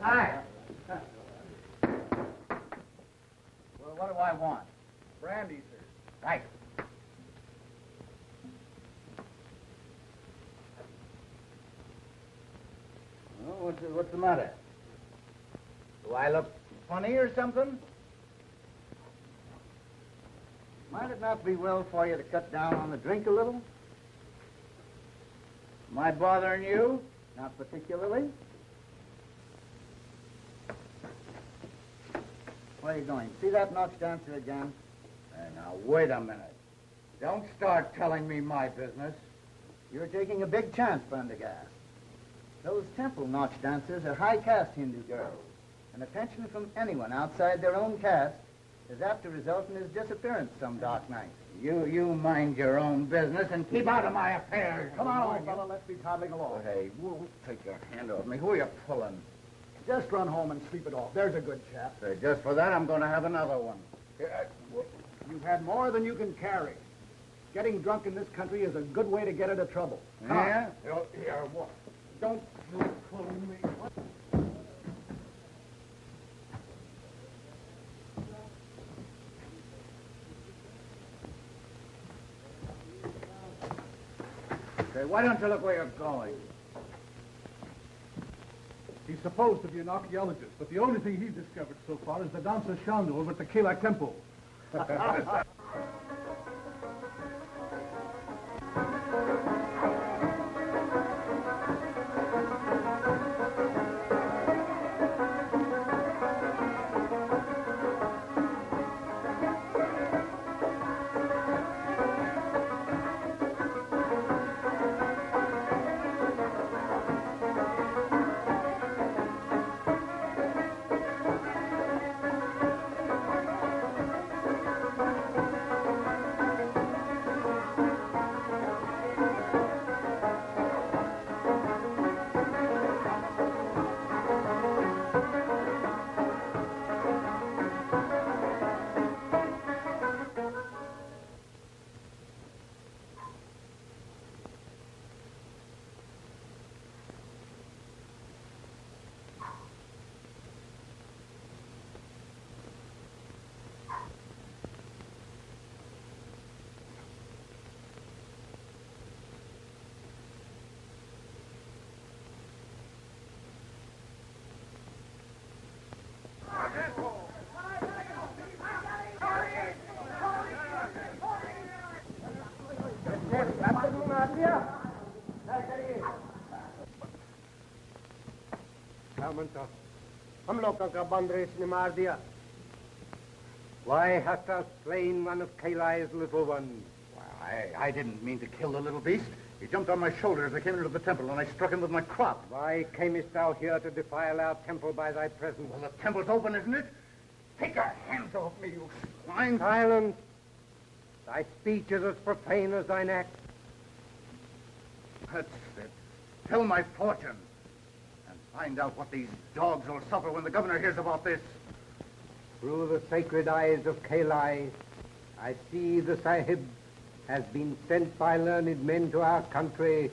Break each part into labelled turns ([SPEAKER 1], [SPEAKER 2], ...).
[SPEAKER 1] Hi. Well, what do I want?
[SPEAKER 2] Brandy, sir.
[SPEAKER 1] Right. Well, what's the matter? Do I look funny or something? Might it not be well for you to cut down on the drink a little? Am I bothering you? Not particularly. Where are you going? See that Knox dancer again? Now, wait a minute. Don't start telling me my business. You're taking a big chance, Prendergast. Those temple Knox dancers are high-caste Hindu girls, and attention from anyone outside their own caste is apt to result in his disappearance some dark night. You mind your own business and keep out of my affairs.
[SPEAKER 2] Come on, old fellow, let's be toddling along.
[SPEAKER 1] Hey, take your hand off me. Who are you pulling?
[SPEAKER 2] Just run home and sleep it off. There's a good chap.
[SPEAKER 1] Say, just for that, I'm going to have another one.
[SPEAKER 2] You've had more than you can carry. Getting drunk in this country is a good way to get into trouble. Come
[SPEAKER 1] Yeah?
[SPEAKER 2] on. Here, what? Don't pull me. What?
[SPEAKER 1] Say, why don't you look where you're going?
[SPEAKER 3] He's supposed to be an archaeologist, but the only thing he's discovered so far is the dancer Shandu over at the Kelak Temple.
[SPEAKER 4] हम लोगों का बंदरेश ने मार दिया. Why hast thou slain one of Kalai's little ones?
[SPEAKER 1] Well, I didn't mean to kill the little beast. He jumped on my shoulder as I came into the temple, and I struck him with my crop.
[SPEAKER 4] Why camest thou here to defile our temple by thy presence?
[SPEAKER 1] Well, the temple's open, isn't it? Take your hands off me, you swine.
[SPEAKER 4] Silence. Thy speech is as profane as thine act.
[SPEAKER 1] That's it. Tell my fortune. And find out what these dogs will suffer when the governor hears about this.
[SPEAKER 4] Through the sacred eyes of Kalai, I see the Sahib has been sent by learned men to our country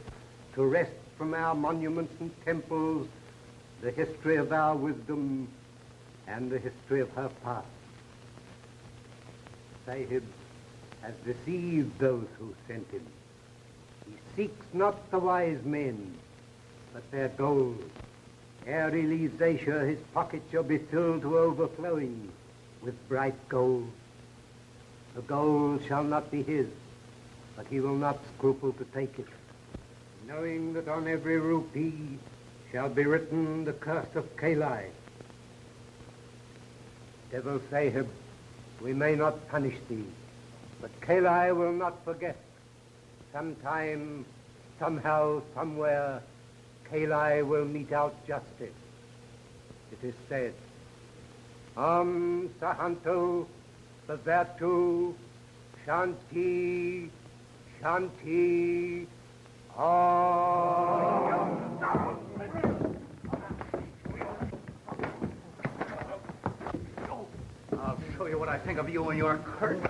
[SPEAKER 4] to wrest from our monuments and temples the history of our wisdom and the history of her past. Sahib has deceived those who sent him. He seeks not the wise men, but their gold. Ere he leaves Asia, his pocket shall be filled to overflowing with bright gold. The gold shall not be his, but he will not scruple to take it, knowing that on every rupee shall be written the curse of Kalai. Devil Sahib, we may not punish thee, but Kalai will not forget. Sometime, somehow, somewhere, Kalai will mete out justice. It is said, Sahanto, Bhavatu, Shanti, Shanti, Om.
[SPEAKER 1] I'll show you what I think of you and your curse.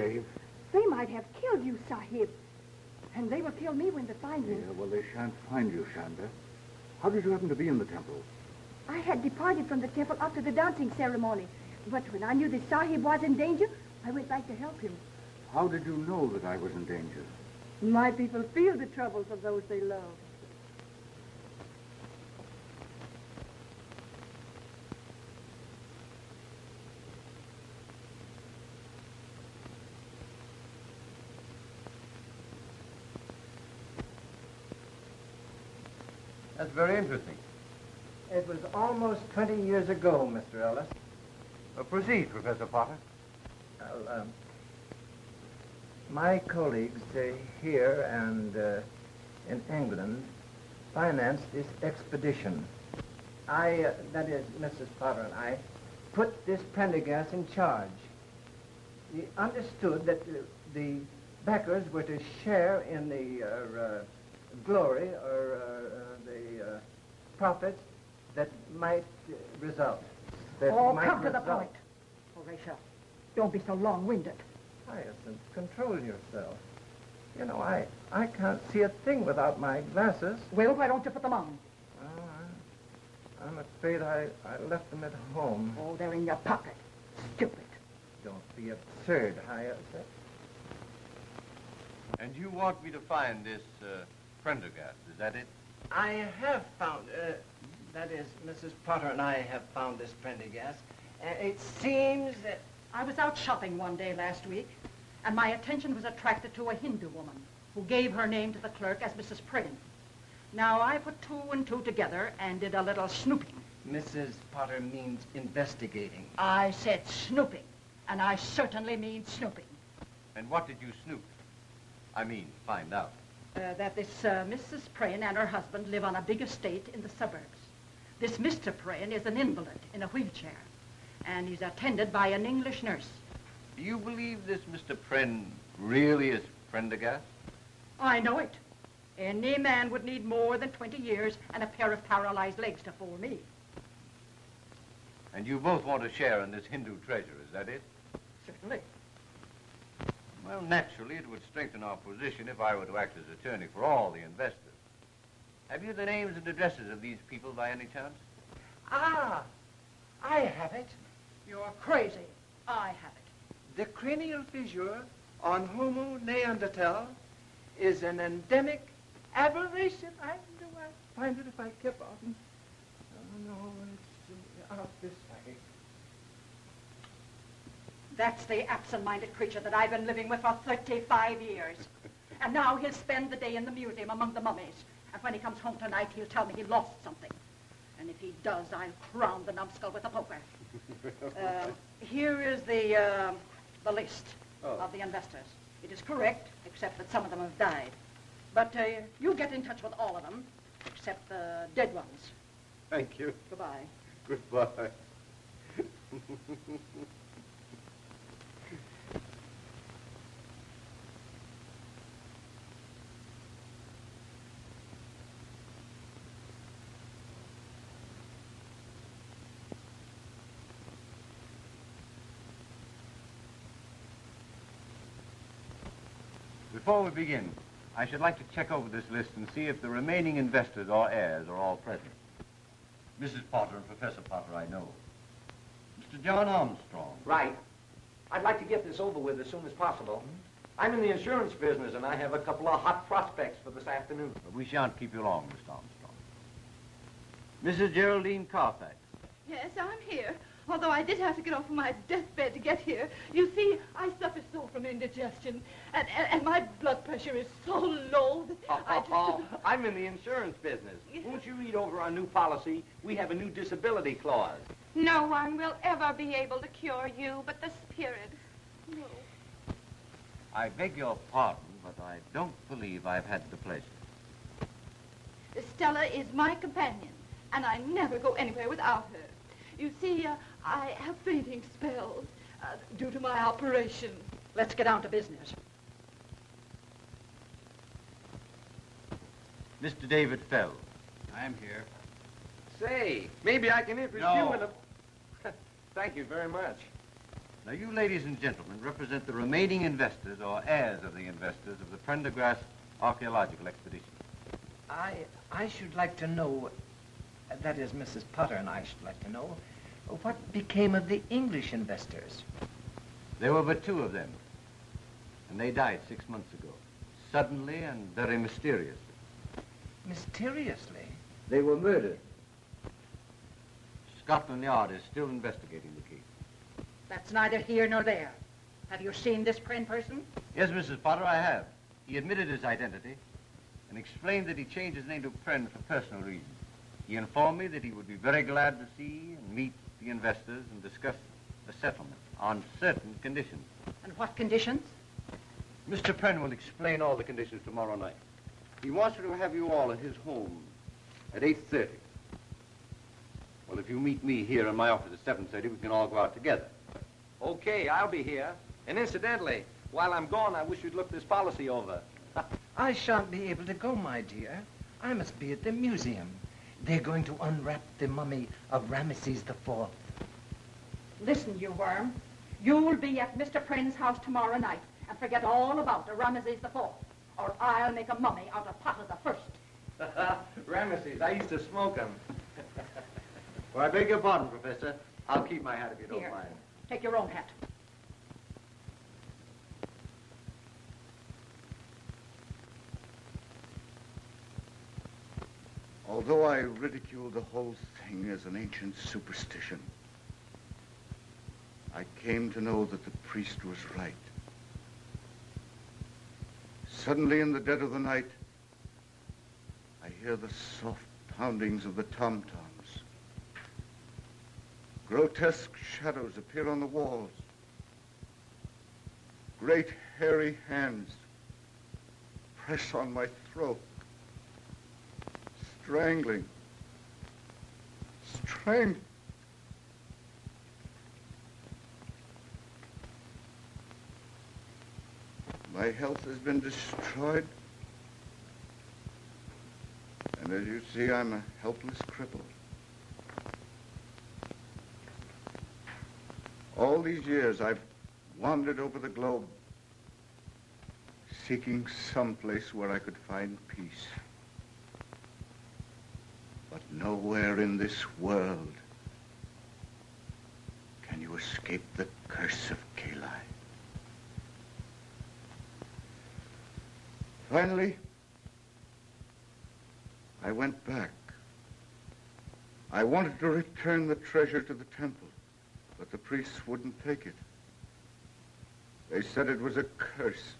[SPEAKER 1] Dave?
[SPEAKER 5] They might have killed you, Sahib. And they will kill me when they find you.
[SPEAKER 1] Yeah, well, they shan't find you, Shanda. How did you happen to be in the temple?
[SPEAKER 5] I had departed from the temple after the dancing ceremony. But when I knew that Sahib was in danger, I went back to help him.
[SPEAKER 1] How did you know that I was in danger?
[SPEAKER 5] My people feel the troubles of those they love.
[SPEAKER 6] That's very interesting.
[SPEAKER 4] It was almost 20 years ago, Mr. Ellis.
[SPEAKER 6] Proceed, Professor Potter.
[SPEAKER 4] Well, my colleagues here and in England financed this expedition. That is, Mrs. Potter and I, put this Prendergast in charge. We understood that the backers were to share in the glory or the profits that might result.
[SPEAKER 5] Come to the point. Horatio, don't be so long-winded.
[SPEAKER 4] Hyacinth, control yourself. You know, I can't see a thing without my glasses.
[SPEAKER 5] Well, why don't you put them on?
[SPEAKER 4] Oh, I'm afraid I left them at home.
[SPEAKER 5] Oh, they're in your pocket. Stupid.
[SPEAKER 4] Don't be absurd, Hyacinth.
[SPEAKER 6] And you want me to find this Prendergast, is that it?
[SPEAKER 4] I have found, that is, Mrs. Potter and I have found this Prendergast. It seems that...
[SPEAKER 7] I was out shopping one day last week, and my attention was attracted to a Hindu woman who gave her name to the clerk as Mrs. Prane. Now, I put two and two together and did a little snooping.
[SPEAKER 4] Mrs. Potter means investigating.
[SPEAKER 7] I said snooping, and I certainly mean snooping.
[SPEAKER 6] And what did you snoop? I mean, find out.
[SPEAKER 7] That this Mrs. Prane and her husband live on a big estate in the suburbs. This Mr. Prane is an invalid in a wheelchair, and he's attended by an English nurse.
[SPEAKER 6] Do you believe this Mr. Pren really is Prendergast?
[SPEAKER 7] I know it. Any man would need more than 20 years and a pair of paralyzed legs to fool me.
[SPEAKER 6] And you both want to share in this Hindu treasure, is that it?
[SPEAKER 7] Certainly.
[SPEAKER 6] Well, naturally, it would strengthen our position if I were to act as attorney for all the investors. Have you the names and addresses of these people by any chance?
[SPEAKER 4] Ah, I have it.
[SPEAKER 7] You're crazy. I have it.
[SPEAKER 4] The cranial fissure on Homo neanderthal is an endemic aberration. I know I'd find it if I kept on. Oh, no, it's out this way.
[SPEAKER 7] That's the absent-minded creature that I've been living with for 35 years. And now he'll spend the day in the museum among the mummies. And when he comes home tonight, he'll tell me he lost something. And if he does, I'll crown the numbskull with a poker. Here is the list of the investors. It is correct, except that some of them have died. But you get in touch with all of them, except the dead ones.
[SPEAKER 6] Thank you.
[SPEAKER 7] Goodbye.
[SPEAKER 6] Goodbye. Before we begin, I should like to check over this list and see if the remaining investors or heirs are all present. Mrs. Potter and Professor Potter, I know. Mr. John Armstrong.
[SPEAKER 8] Right. I'd like to get this over with as soon as possible. I'm in the insurance business, and I have a couple of hot prospects for this afternoon.
[SPEAKER 6] But we shan't keep you long, Mr. Armstrong. Mrs. Geraldine Carfax.
[SPEAKER 9] Yes, I'm here. Although I did have to get off of my deathbed to get here. You see, I suffer so from indigestion, and my blood pressure is so low that I just...
[SPEAKER 8] I'm in the insurance business. Won't you read over our new policy? We have a new disability clause.
[SPEAKER 9] No one will ever be able to cure you but the spirit. No.
[SPEAKER 6] I beg your pardon, but I don't believe I've had the pleasure.
[SPEAKER 9] Stella is my companion, and I never go anywhere without her. You see, I have fainting spells due to my operation.
[SPEAKER 7] Let's get down to business.
[SPEAKER 6] Mr. David Fell.
[SPEAKER 3] I'm here.
[SPEAKER 8] Say, maybe I can interest
[SPEAKER 6] No.
[SPEAKER 8] you in a... Thank you very much.
[SPEAKER 6] Now, you ladies and gentlemen represent the remaining investors or heirs of the investors of the Prendergast Archaeological Expedition.
[SPEAKER 8] I should like to know, that is, Mrs. Potter and I should like to know, what became of the English investors?
[SPEAKER 6] There were but two of them, and they died 6 months ago, suddenly and very mysteriously.
[SPEAKER 8] Mysteriously?
[SPEAKER 6] They were murdered. Scotland Yard is still investigating the case.
[SPEAKER 7] That's neither here nor there. Have you seen this Pren person?
[SPEAKER 6] Yes, Mrs. Potter, I have. He admitted his identity and explained that he changed his name to Pren for personal reasons. He informed me that he would be very glad to see and meet the investors and discuss a settlement on certain conditions.
[SPEAKER 7] And what conditions?
[SPEAKER 6] Mr. Pren will explain all the conditions tomorrow night. He wants to have you all at his home at 8:30. Well, if you meet me here in my office at 7:30, we can all go out together.
[SPEAKER 8] Okay, I'll be here. And incidentally, while I'm gone, I wish you'd look this policy over. I shan't be able to go, my dear. I must be at the museum. They're going to unwrap the mummy of Ramesses IV.
[SPEAKER 7] Listen, you worm. You'll be at Mr. Pren's house tomorrow night and forget all about the Ramesses IV, or I'll make a mummy out of Potter the First.
[SPEAKER 8] Ramesses, I used to smoke them.
[SPEAKER 6] Well, I beg your pardon, Professor. I'll keep my hat if you don't
[SPEAKER 7] Here,
[SPEAKER 6] mind.
[SPEAKER 7] take your own hat.
[SPEAKER 1] Although I ridicule the whole thing as an ancient superstition, I came to know that the priest was right. Suddenly, in the dead of the night, I hear the soft poundings of the tom-toms. Grotesque shadows appear on the walls. Great hairy hands press on my throat. Strangling. My health has been destroyed. And as you see, I'm a helpless cripple. All these years, I've wandered over the globe, seeking some place where I could find peace. But nowhere in this world can you escape the curse of Kali. Finally, I went back. I wanted to return the treasure to the temple, but the priests wouldn't take it. They said it was accursed.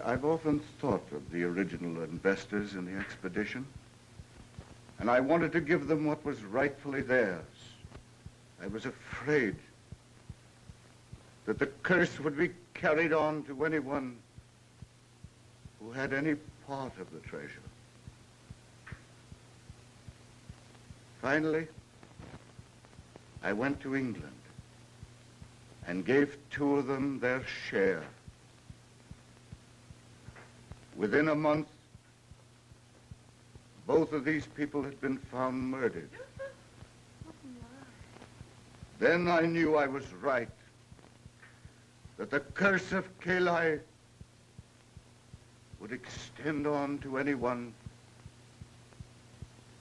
[SPEAKER 1] I've often thought of the original investors in the expedition, and I wanted to give them what was rightfully theirs. I was afraid that the curse would be carried on to anyone who had any part of the treasure. Finally, I went to England and gave two of them their share. Within a month, both of these people had been found murdered. Then I knew I was right, that the curse of Kali would extend on to anyone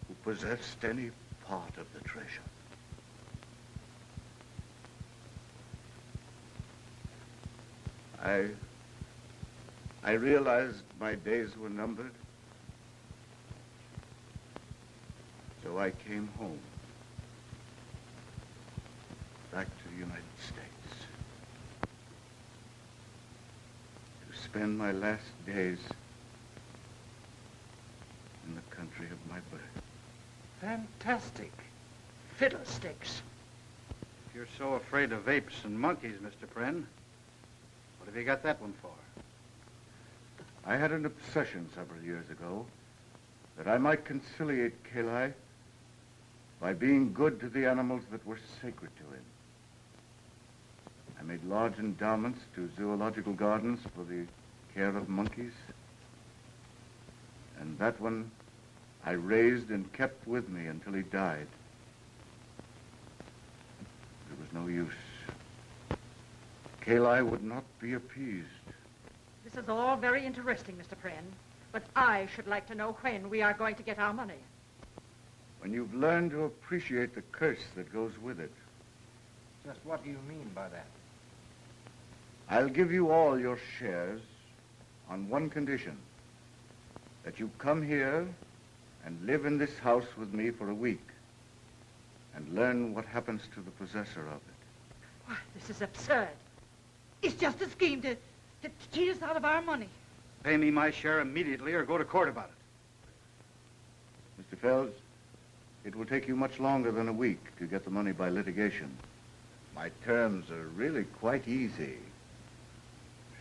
[SPEAKER 1] who possessed any part of the treasure. I realized my days were numbered, so I came home, back to the United States, to spend my last days in the country of my birth.
[SPEAKER 8] Fantastic. Fiddlesticks.
[SPEAKER 3] If you're so afraid of apes and monkeys, Mr. Pren, what have you got that one for?
[SPEAKER 1] I had an obsession several years ago that I might conciliate Kali by being good to the animals that were sacred to him. I made large endowments to zoological gardens for the care of monkeys, and that one
[SPEAKER 10] I raised and kept with me until he died. There was no use. Kali would not be appeased.
[SPEAKER 7] This is all very interesting, Mr. Prynne, but I should like to know when we are going to get our money.
[SPEAKER 10] When you've learned to appreciate the curse that goes with it.
[SPEAKER 8] Just what do you mean by that?
[SPEAKER 10] I'll give you all your shares on one condition. That you come here and live in this house with me for a week and learn what happens to the possessor of it.
[SPEAKER 7] Why, this is absurd. It's just a scheme to cheat us out of our money.
[SPEAKER 2] Pay me my share immediately or go to court about it.
[SPEAKER 10] Mr. Fells, it will take you much longer than a week to get the money by litigation. My terms are really quite easy.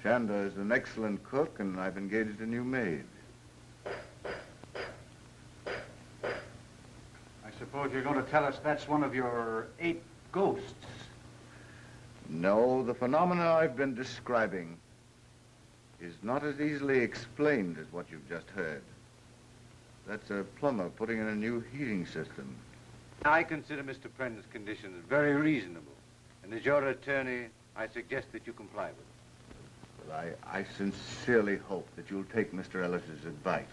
[SPEAKER 10] Shanda is an excellent cook, and I've engaged a new maid.
[SPEAKER 2] I suppose you're going to tell us that's one of your 8 ghosts.
[SPEAKER 10] No, the phenomena I've been describing is not as easily explained as what you've just heard. That's a plumber putting in a new heating system.
[SPEAKER 6] I consider Mr. Prynne's conditions very reasonable. And as your attorney, I suggest that you comply with them.
[SPEAKER 10] Well, I sincerely hope that you'll take Mr. Ellis's advice.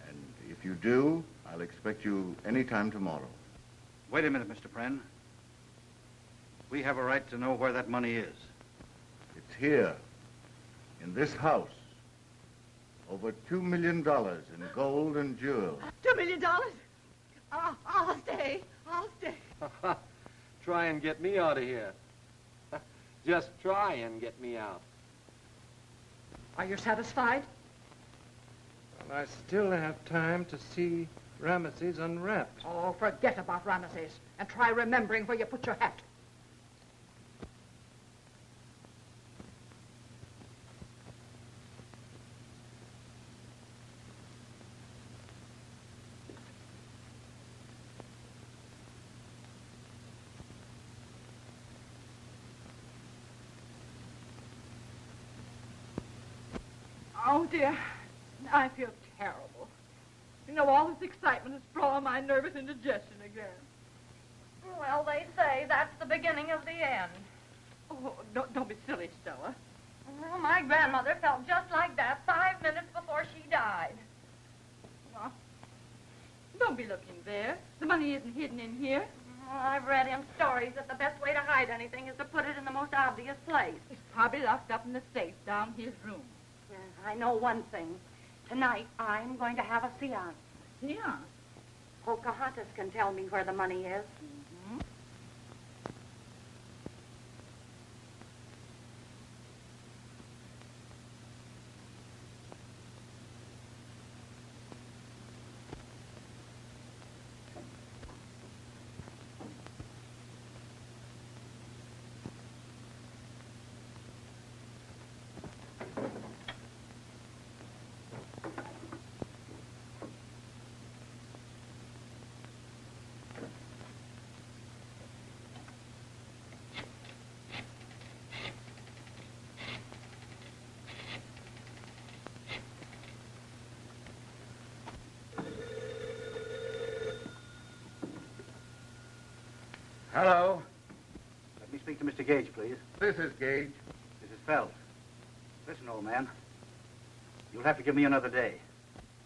[SPEAKER 10] And if you do, I'll expect you any time tomorrow.
[SPEAKER 2] Wait a minute, Mr. Prynne. We have a right to know where that money is.
[SPEAKER 10] It's here, in this house. Over $2 million in gold and jewels.
[SPEAKER 9] $2 million? I'll stay. I'll stay.
[SPEAKER 8] Try and get me out of here. Just try and get me out.
[SPEAKER 7] Are you satisfied?
[SPEAKER 8] Well, I still have time to see Ramesses unwrapped.
[SPEAKER 7] Oh, forget about Ramesses and try remembering where you put your hat.
[SPEAKER 9] Oh, dear. I feel terrible. You know, all this excitement has brought on my nervous indigestion again.
[SPEAKER 11] Well, they say that's the beginning of the end.
[SPEAKER 9] Oh, don't be silly, Stella.
[SPEAKER 11] Well, my grandmother felt just like that 5 minutes before she died.
[SPEAKER 9] Well, don't be looking there. The money isn't hidden in here.
[SPEAKER 11] Well, I've read in stories that the best way to hide anything is to put it in the most obvious place.
[SPEAKER 9] It's probably locked up in the safe down his room.
[SPEAKER 11] Yeah, I know one thing. Tonight, I'm going to have a seance.
[SPEAKER 9] Yeah.
[SPEAKER 11] Pocahontas can tell me where the money is.
[SPEAKER 9] Mm-hmm.
[SPEAKER 2] Hello. Let me speak to Mr. Gage, please.
[SPEAKER 10] This is Gage.
[SPEAKER 2] This is Fells. Listen, old man. You'll have to give me another day.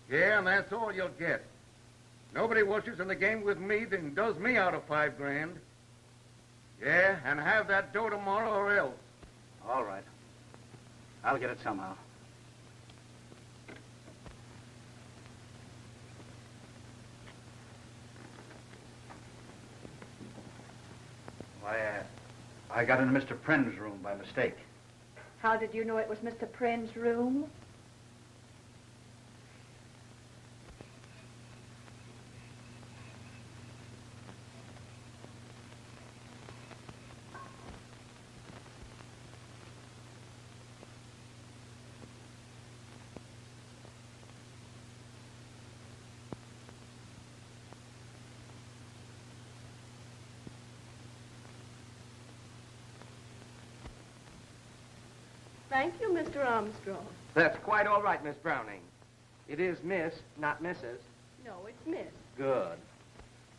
[SPEAKER 12] Yeah, and that's all you'll get. Nobody wishes in the game with me than does me out of 5 grand. Yeah, and have that dough tomorrow or else.
[SPEAKER 2] All right. I'll get it somehow. Why, I got into Mr. Prynne's room by mistake.
[SPEAKER 5] How did you know it was Mr. Prynne's room?
[SPEAKER 9] Thank you, Mr. Armstrong.
[SPEAKER 8] That's quite all right, Miss Browning. It is Miss, not Mrs.
[SPEAKER 13] No, it's Miss.
[SPEAKER 8] Good.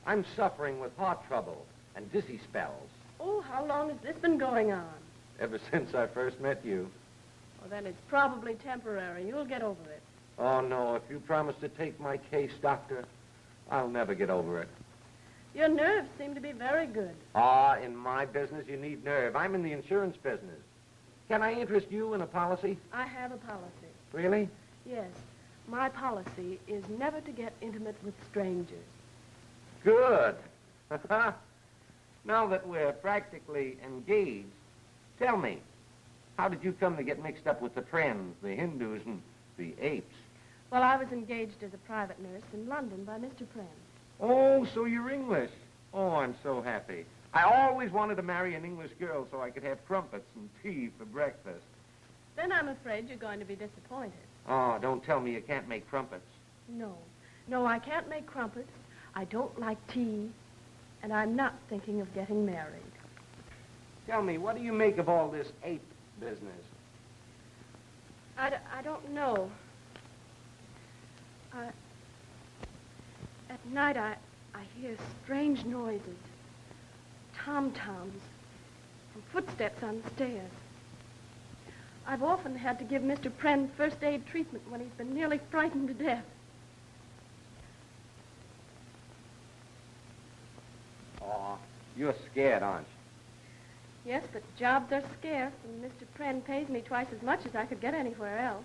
[SPEAKER 8] I'm suffering with heart trouble and dizzy spells.
[SPEAKER 13] Oh, how long has this been going on?
[SPEAKER 8] Ever since I first met you.
[SPEAKER 13] Well, then it's probably temporary. You'll get over it.
[SPEAKER 8] Oh, no, if you promise to take my case, Doctor, I'll never get over it.
[SPEAKER 13] Your nerves seem to be very good.
[SPEAKER 8] Ah, in my business, you need nerve. I'm in the insurance business. Can I interest you in a policy?
[SPEAKER 13] I have a policy.
[SPEAKER 8] Really?
[SPEAKER 13] Yes. My policy is never to get intimate with strangers.
[SPEAKER 8] Good. Now that we're practically engaged, tell me, how did you come to get mixed up with the Friends, the Hindus, and the apes?
[SPEAKER 13] Well, I was engaged as a private nurse in London by Mr. Pren.
[SPEAKER 8] Oh, so you're English. Oh, I'm so happy. I always wanted to marry an English girl so I could have crumpets and tea for breakfast.
[SPEAKER 13] Then I'm afraid you're going to be disappointed.
[SPEAKER 8] Oh, don't tell me you can't make crumpets.
[SPEAKER 13] No. No, I can't make crumpets. I don't like tea. And I'm not thinking of getting married.
[SPEAKER 8] Tell me, what do you make of all this ape business?
[SPEAKER 13] I don't know. At night, I hear strange noises. Tom-toms and footsteps on the stairs. I've often had to give Mr. Pren first aid treatment when he's been nearly frightened to death.
[SPEAKER 8] Oh, you're scared, aren't you?
[SPEAKER 13] Yes, but jobs are scarce, and Mr. Pren pays me twice as much as I could get anywhere else.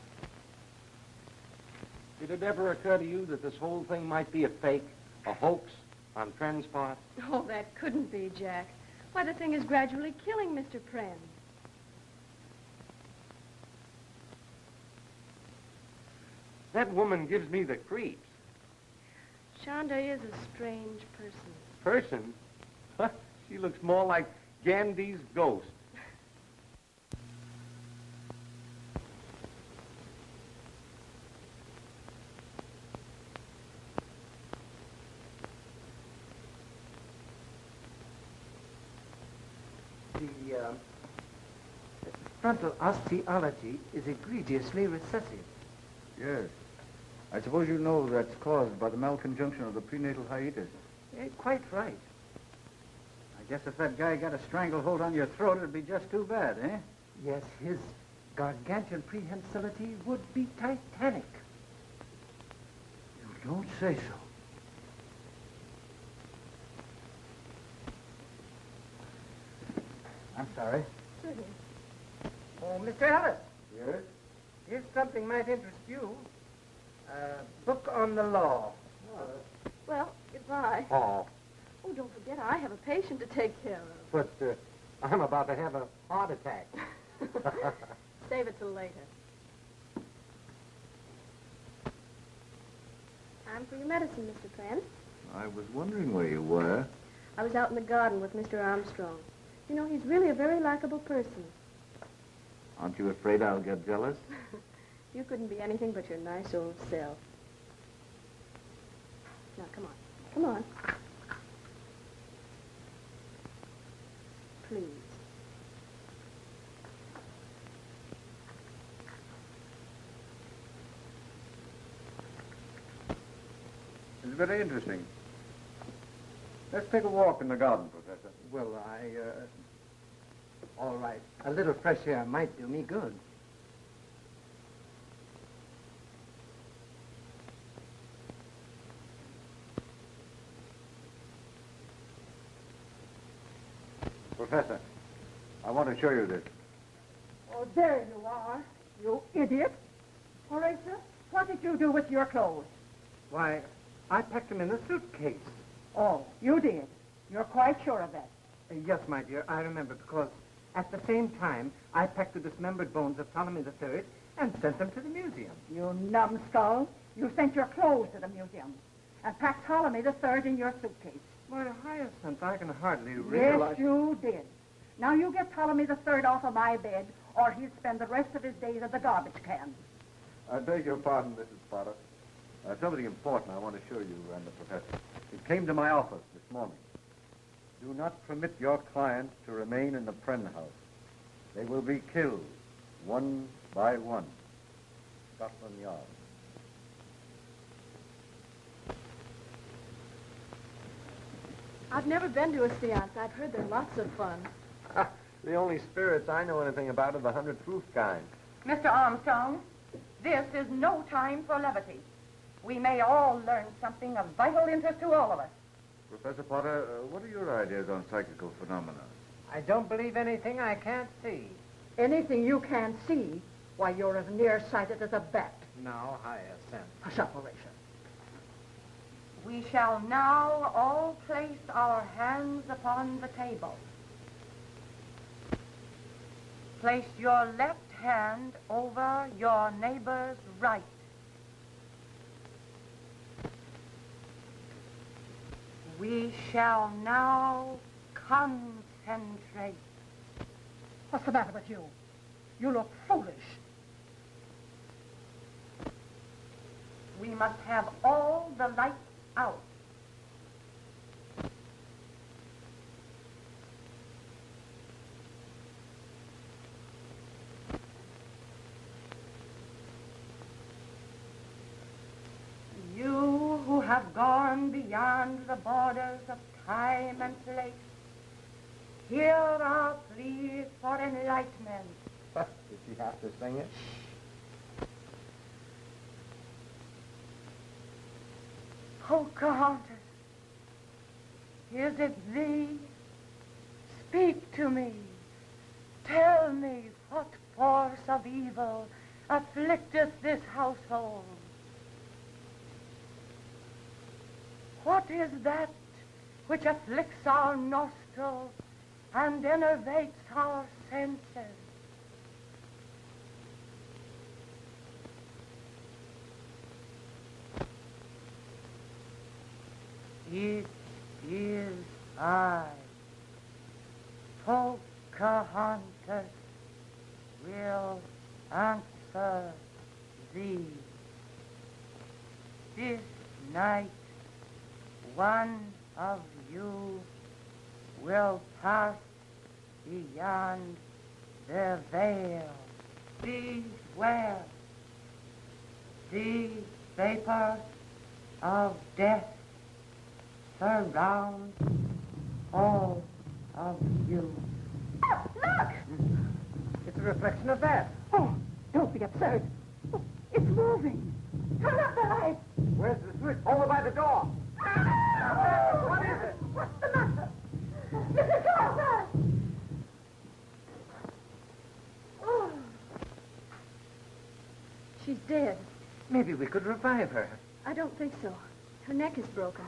[SPEAKER 8] Did it ever occur to you that this whole thing might be a fake, a hoax on Pren's part?
[SPEAKER 13] Oh, that couldn't be, Jack. Why, the thing is gradually killing Mr. Pren.
[SPEAKER 8] That woman gives me the creeps.
[SPEAKER 13] Shonda is a strange person.
[SPEAKER 8] Person? She looks more like Gandhi's ghost.
[SPEAKER 4] The frontal osteology is egregiously recessive.
[SPEAKER 1] Yes. I suppose you know that's caused by the malconjunction of the prenatal hiatus.
[SPEAKER 4] Quite right.
[SPEAKER 2] I guess if that guy got a stranglehold on your throat, it'd be just too bad, eh?
[SPEAKER 4] Yes, his gargantuan prehensility would be titanic.
[SPEAKER 1] You don't say so.
[SPEAKER 2] I'm sorry.
[SPEAKER 4] Oh, Mr. Ellis,
[SPEAKER 1] Yes?
[SPEAKER 4] here's something might interest you. A book on the law.
[SPEAKER 13] Well, goodbye.
[SPEAKER 8] Oh,
[SPEAKER 13] Oh, don't forget, I have a patient to take care of.
[SPEAKER 8] but I'm about to have a heart attack.
[SPEAKER 13] Save it till later. Time for your medicine, Mr. Pren.
[SPEAKER 1] I was wondering where you were.
[SPEAKER 13] I was out in the garden with Mr. Armstrong. You know, he's really a very likable person.
[SPEAKER 1] Aren't you afraid I'll get jealous?
[SPEAKER 13] You couldn't be anything but your nice old self. Now, come on. Come on. Please.
[SPEAKER 2] It's very interesting. Let's take a walk in the garden, Professor.
[SPEAKER 4] Well, all right. A little fresh air might do me good.
[SPEAKER 2] Professor, I want to show you this.
[SPEAKER 14] Oh, there you are, you idiot. Horatio, what did you do with your clothes?
[SPEAKER 4] Why, I packed them in a suitcase.
[SPEAKER 14] Oh, you did. You're quite sure of that.
[SPEAKER 4] Yes, my dear, I remember, because at the same time, I packed the dismembered bones of Ptolemy III and sent them to the museum.
[SPEAKER 14] You numbskull. You sent your clothes to the museum and packed Ptolemy III in your suitcase.
[SPEAKER 4] Why, Hyacinth, I can hardly realize...
[SPEAKER 14] Yes, you did. Now you get Ptolemy III off of my bed, or he'll spend the rest of his days at the garbage can.
[SPEAKER 2] I beg your pardon, Mrs. Potter. Something important I want to show you and the professor. It came to my office this morning. Do not permit your client to remain in the Pren house. They will be killed, one by one. Scotland Yard.
[SPEAKER 13] I've never been to a seance. I've heard they're lots of fun.
[SPEAKER 8] The only spirits I know anything about are the 100 proof kind.
[SPEAKER 14] Mr. Armstrong, this is no time for levity. We may all learn something of vital interest to all of us.
[SPEAKER 10] Professor Potter, what are your ideas on psychical phenomena?
[SPEAKER 4] I don't believe anything I can't see.
[SPEAKER 14] Anything you can't see, why, you're as nearsighted as a bat.
[SPEAKER 4] Now, Hyacinth.
[SPEAKER 14] A separation. We shall now all place our hands upon the table. Place your left hand over your neighbor's right. We shall now concentrate. What's the matter with you? You look foolish. We must have all the lights out. You who have gone beyond the borders of time and place, here are pleas for enlightenment.
[SPEAKER 8] Did she have to sing it?
[SPEAKER 14] Pocahontas, is it thee? Speak to me. Tell me what force of evil afflicteth this household. What is that which afflicts our nostrils and enervates our senses? It is I, Pocahontas, will answer thee. This night, one of you will pass beyond the veil. Beware. The vapor of death surrounds all of you.
[SPEAKER 13] Oh, look!
[SPEAKER 4] It's a reflection of that.
[SPEAKER 14] Oh, don't be absurd. Oh, it's moving. Turn up the light.
[SPEAKER 4] Where's the switch? Over by the door.
[SPEAKER 14] What is it? What's the matter? Mrs. Carter!
[SPEAKER 13] Oh. She's dead.
[SPEAKER 4] Maybe we could revive her.
[SPEAKER 13] I don't think so. Her neck is broken.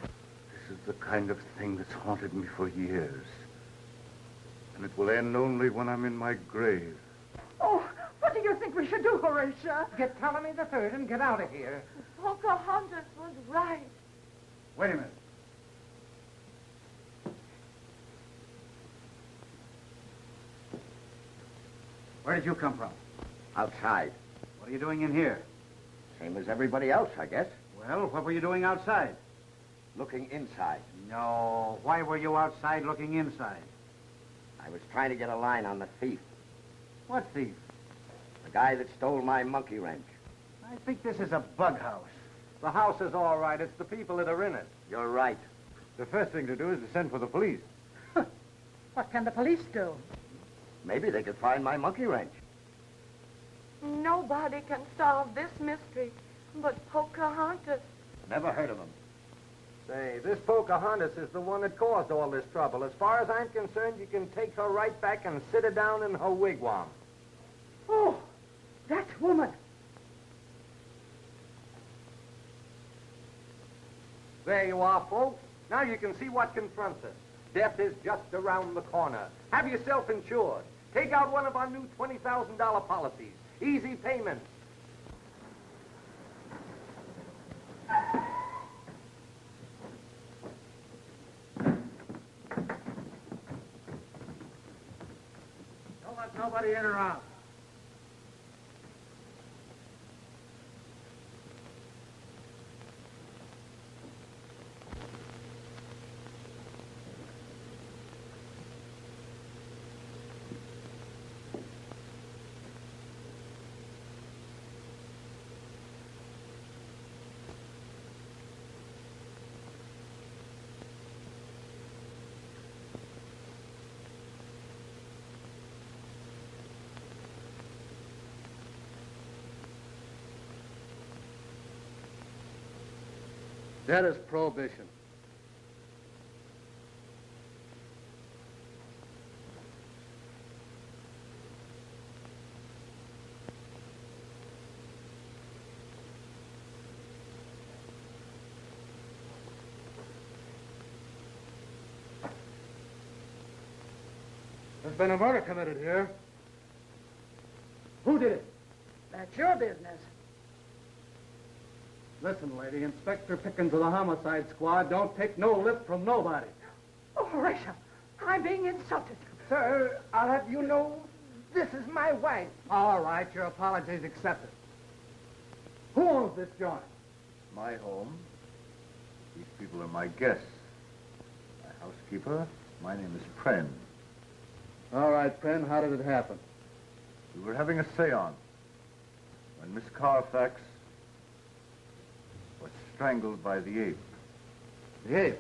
[SPEAKER 10] This is the kind of thing that's haunted me for years. And it will end only when I'm in my grave.
[SPEAKER 14] Oh, what do you think we should do, Horatia?
[SPEAKER 4] Get Ptolemy the Third and get out of here.
[SPEAKER 14] Pocahontas was right.
[SPEAKER 1] Wait a minute. Where did you come from?
[SPEAKER 15] Outside.
[SPEAKER 1] What are you doing in here?
[SPEAKER 15] Same as everybody else, I guess.
[SPEAKER 1] Well, what were you doing outside?
[SPEAKER 15] Looking inside.
[SPEAKER 1] No. Why were you outside looking inside?
[SPEAKER 15] I was trying to get a line on the thief.
[SPEAKER 1] What thief?
[SPEAKER 15] The guy that stole my monkey wrench.
[SPEAKER 1] I think this is a bug house.
[SPEAKER 8] The house is all right. It's the people that are in it.
[SPEAKER 15] You're right.
[SPEAKER 2] The first thing to do is to send for the police.
[SPEAKER 14] What can the police do?
[SPEAKER 15] Maybe they could find my monkey wrench.
[SPEAKER 9] Nobody can solve this mystery but Pocahontas.
[SPEAKER 15] Never heard of him.
[SPEAKER 8] Say, this Pocahontas is the one that caused all this trouble. As far as I'm concerned, you can take her right back and sit her down in her wigwam.
[SPEAKER 14] Oh, that woman.
[SPEAKER 8] There you are, folks. Now you can see what confronts us. Death is just around the corner. Have yourself insured. Take out one of our new $20,000 policies. Easy payments.
[SPEAKER 4] Don't let nobody in or out.
[SPEAKER 3] That is prohibition. There's been a murder committed here. Who did it?
[SPEAKER 16] That's your business.
[SPEAKER 3] Listen, lady, Inspector Pickens of the Homicide Squad don't take no lip from nobody.
[SPEAKER 16] Oh, Horatio, I'm being insulted. Sir, I'll have you know this is my wife.
[SPEAKER 3] All right, your apologies accepted. Who owns this joint?
[SPEAKER 10] My home. These people are my guests. My housekeeper. My name is Pren.
[SPEAKER 3] All right, Pren, how did it happen?
[SPEAKER 10] We were having a seance when Miss Carfax was strangled by the ape.
[SPEAKER 3] The ape?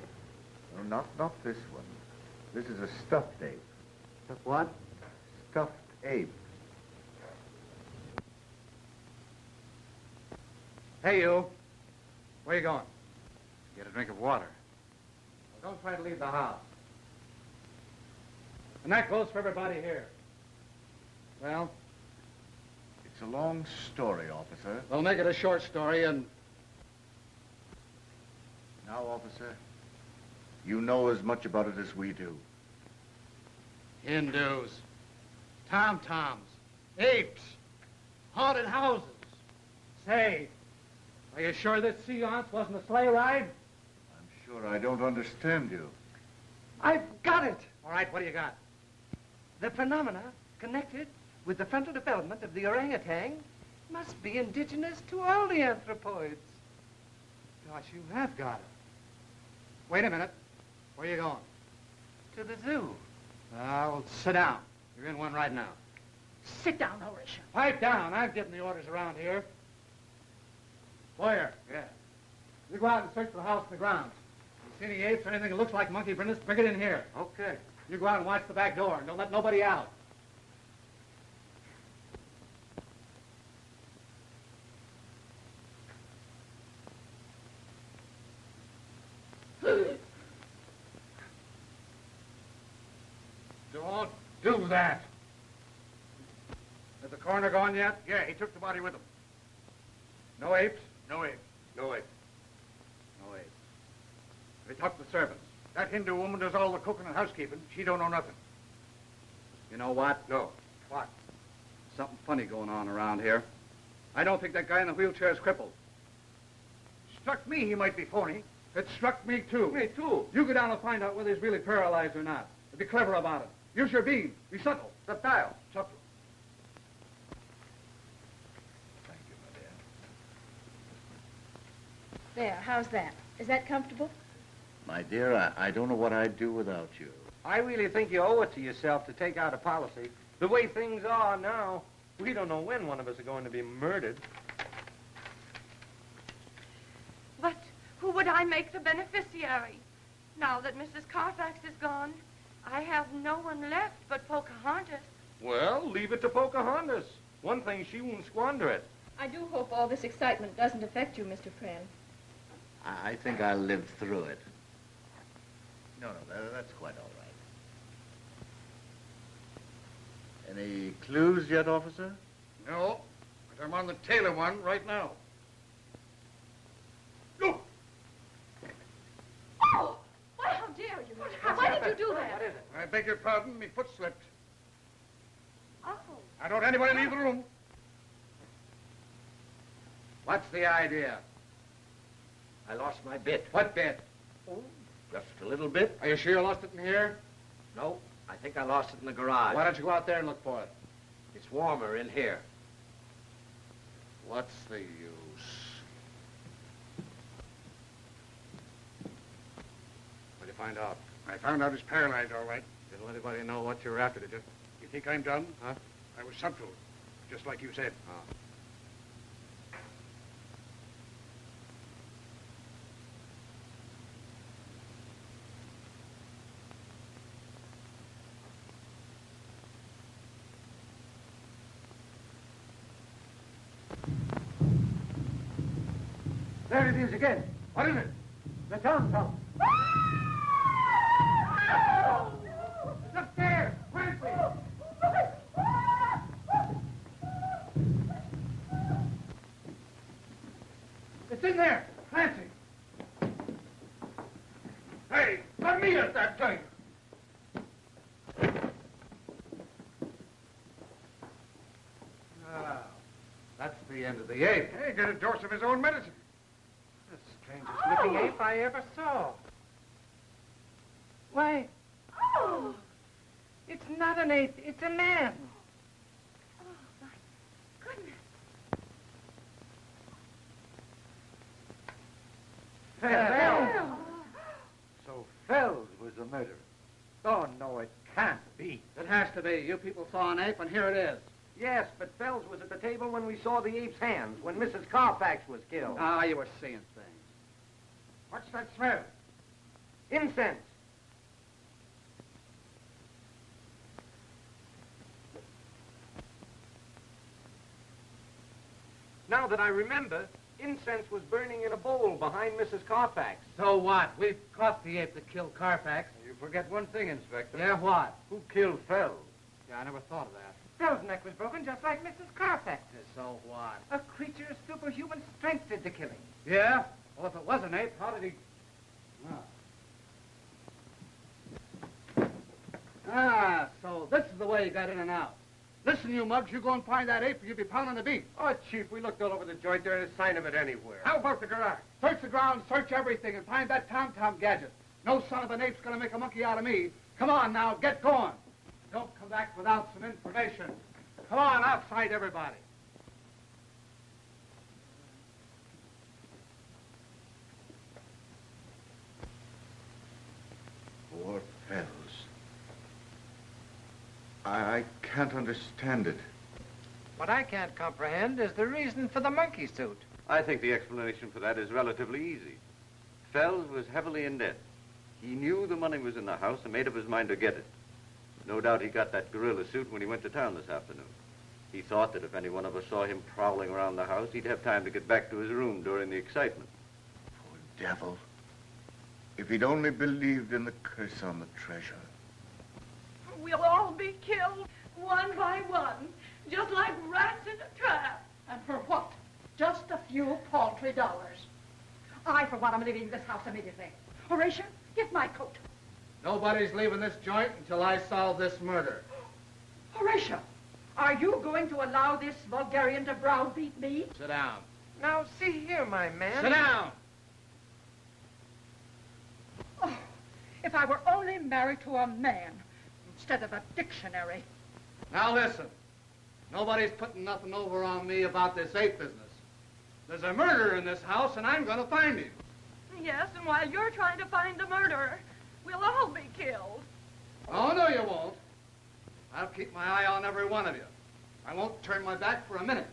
[SPEAKER 10] No, not this one. This is a stuffed ape.
[SPEAKER 3] What?
[SPEAKER 10] Stuffed ape.
[SPEAKER 3] Hey, you. Where you going?
[SPEAKER 12] Get a drink of water.
[SPEAKER 3] Well, don't try to leave the house. And that goes for everybody here. Well?
[SPEAKER 10] It's a long story, officer.
[SPEAKER 3] We'll make it a short story and...
[SPEAKER 10] Now, officer, you know as much about it as we do.
[SPEAKER 3] Hindus, tom-toms, apes, haunted houses. Say, are you sure this seance wasn't a sleigh ride?
[SPEAKER 10] I'm sure I don't understand you.
[SPEAKER 16] I've got it.
[SPEAKER 3] All right, what do you got?
[SPEAKER 8] The phenomena connected with the frontal development of the orangutan must be indigenous to all the anthropoids.
[SPEAKER 3] Gosh, you have got it. Wait a minute. Where you going?
[SPEAKER 8] To the zoo.
[SPEAKER 3] Well, sit down. You're in one right now.
[SPEAKER 16] Sit down, Horatio.
[SPEAKER 3] Pipe down. I'm getting the orders around here. Boyer.
[SPEAKER 8] Yeah.
[SPEAKER 3] You go out and search for the house and the grounds. You see any apes or anything that looks like monkey brindles, bring it in here.
[SPEAKER 8] Okay.
[SPEAKER 3] You go out and watch the back door and don't let nobody out. Don't do that. Has the coroner gone yet?
[SPEAKER 12] Yeah, he took the body with him.
[SPEAKER 3] No apes?
[SPEAKER 12] No ape. No ape.
[SPEAKER 3] No apes. They talked to the servants.
[SPEAKER 12] That Hindu woman does all the cooking and housekeeping. She don't know nothing.
[SPEAKER 3] You know what?
[SPEAKER 12] No. What?
[SPEAKER 3] Something funny going on around here. I don't think that guy in the wheelchair is crippled.
[SPEAKER 12] Struck me he might be phony.
[SPEAKER 3] It struck me, too.
[SPEAKER 12] Me, too.
[SPEAKER 3] You go down and find out whether he's really paralyzed or not. And be clever about it. Use your beam. Be subtle.
[SPEAKER 12] Subtle.
[SPEAKER 3] Subtle.
[SPEAKER 10] Thank you, my dear.
[SPEAKER 5] There, how's that? Is that comfortable?
[SPEAKER 10] My dear, I don't know what I'd do without you.
[SPEAKER 8] I really think you owe it to yourself to take out a policy. The way things are now, we don't know when one of us are going to be murdered.
[SPEAKER 11] But who would I make the beneficiary? Now that Mrs. Carfax is gone, I have no one left but Pocahontas.
[SPEAKER 8] Well, leave it to Pocahontas. One thing, she won't squander it.
[SPEAKER 13] I do hope all this excitement doesn't affect you, Mr. Pren.
[SPEAKER 10] I think I'll live through it. No, that's quite all right. Any clues yet, officer?
[SPEAKER 12] No, but I'm on the tail of one right now. Look!
[SPEAKER 13] Oh! Why, how dare you? Why did you do that?
[SPEAKER 8] What is it?
[SPEAKER 12] I beg your pardon, me foot slipped.
[SPEAKER 13] Oh.
[SPEAKER 12] I don't anybody leave the room.
[SPEAKER 3] What's the idea?
[SPEAKER 15] I lost my bit.
[SPEAKER 3] What bit?
[SPEAKER 15] Just a little bit.
[SPEAKER 3] Are you sure you lost it in here?
[SPEAKER 15] No, I think I lost it in the garage.
[SPEAKER 3] Why don't you go out there and look for it?
[SPEAKER 15] It's warmer in here.
[SPEAKER 3] What's the use? What did you find out?
[SPEAKER 12] I found out he's paralyzed, all right.
[SPEAKER 3] Didn't let anybody know what you were after, did you?
[SPEAKER 12] You think I'm done?
[SPEAKER 3] Huh?
[SPEAKER 12] I was subtle, just like you said.
[SPEAKER 3] Oh.
[SPEAKER 12] There it is again. What is it?
[SPEAKER 3] The tom-tom. Look there! Clancy! It's in there! Clancy!
[SPEAKER 12] Hey, let me at that thing!
[SPEAKER 3] Ah, that's the end of the ape.
[SPEAKER 12] Hey, get a dose of his own medicine.
[SPEAKER 3] The strangest looking ape I ever saw.
[SPEAKER 16] Why, it's not an ape, it's a man.
[SPEAKER 2] Fells. So Fells was the murderer. Oh, no, it can't be.
[SPEAKER 3] It has to be. You people saw an ape, and here it is.
[SPEAKER 8] Yes, but Fells was at the table when we saw the ape's hands, when Mrs. Carfax was killed.
[SPEAKER 3] Ah, you were seeing things.
[SPEAKER 12] What's that smell?
[SPEAKER 8] Incense. Now that I remember, incense was burning in a bowl behind Mrs. Carfax.
[SPEAKER 3] So what? We've caught the ape that killed Carfax.
[SPEAKER 2] You forget one thing, Inspector.
[SPEAKER 3] Yeah, what?
[SPEAKER 2] Who killed Fells?
[SPEAKER 3] Yeah, I never thought of that.
[SPEAKER 16] Fell's neck was broken just like Mrs. Carfax's.
[SPEAKER 3] So what?
[SPEAKER 16] A creature of superhuman strength did the killing.
[SPEAKER 3] Yeah? Well, if it was an ape, how did he... Ah, so this is the way you got in and out. Listen, you mugs, you go and find that ape or you'll be pounding the beat.
[SPEAKER 12] Oh, Chief, we looked all over the joint. There ain't a sign of it anywhere.
[SPEAKER 3] How about the garage? Search the ground, search everything, and find that tom-tom gadget. No son of an ape's gonna make a monkey out of me. Come on now, get going. Don't come back without some information. Come on, outside everybody.
[SPEAKER 10] Poor Fells. I can't understand it.
[SPEAKER 8] What I can't comprehend is the reason for the monkey suit.
[SPEAKER 6] I think the explanation for that is relatively easy. Fells was heavily in debt. He knew the money was in the house and made up his mind to get it. No doubt he got that gorilla suit when he went to town this afternoon. He thought that if any one of us saw him prowling around the house, he'd have time to get back to his room during the excitement.
[SPEAKER 10] Poor devil. If he'd only believed in the curse on the treasure.
[SPEAKER 11] We'll all be killed, one by one, just like rats in a trap.
[SPEAKER 7] And for what? Just a few paltry dollars. I, for one, am leaving this house immediately. Horatio, get my coat.
[SPEAKER 3] Nobody's leaving this joint until I solve this murder.
[SPEAKER 7] Horatio, are you going to allow this vulgarian to browbeat me?
[SPEAKER 3] Sit down.
[SPEAKER 16] Now, see here, my man.
[SPEAKER 3] Sit down!
[SPEAKER 7] Oh, if I were only married to a man instead of a dictionary.
[SPEAKER 3] Now listen. Nobody's putting nothing over on me about this ape business. There's a murderer in this house, and I'm going to find him.
[SPEAKER 11] Yes, and while you're trying to find the murderer, we'll all be killed.
[SPEAKER 3] Oh, no, you won't. I'll keep my eye on every one of you. I won't turn my back for a minute.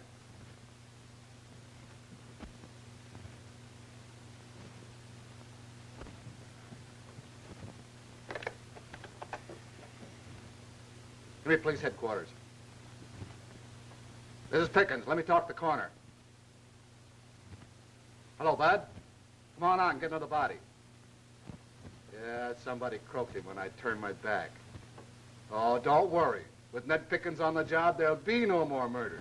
[SPEAKER 3] Give me police headquarters. This is Pickens. Let me talk the corner. Hello, Bud. Come on out and get another body. Yeah, somebody croaked him when I turned my back. Oh, don't worry. With Ned Pickens on the job, there'll be no more murder.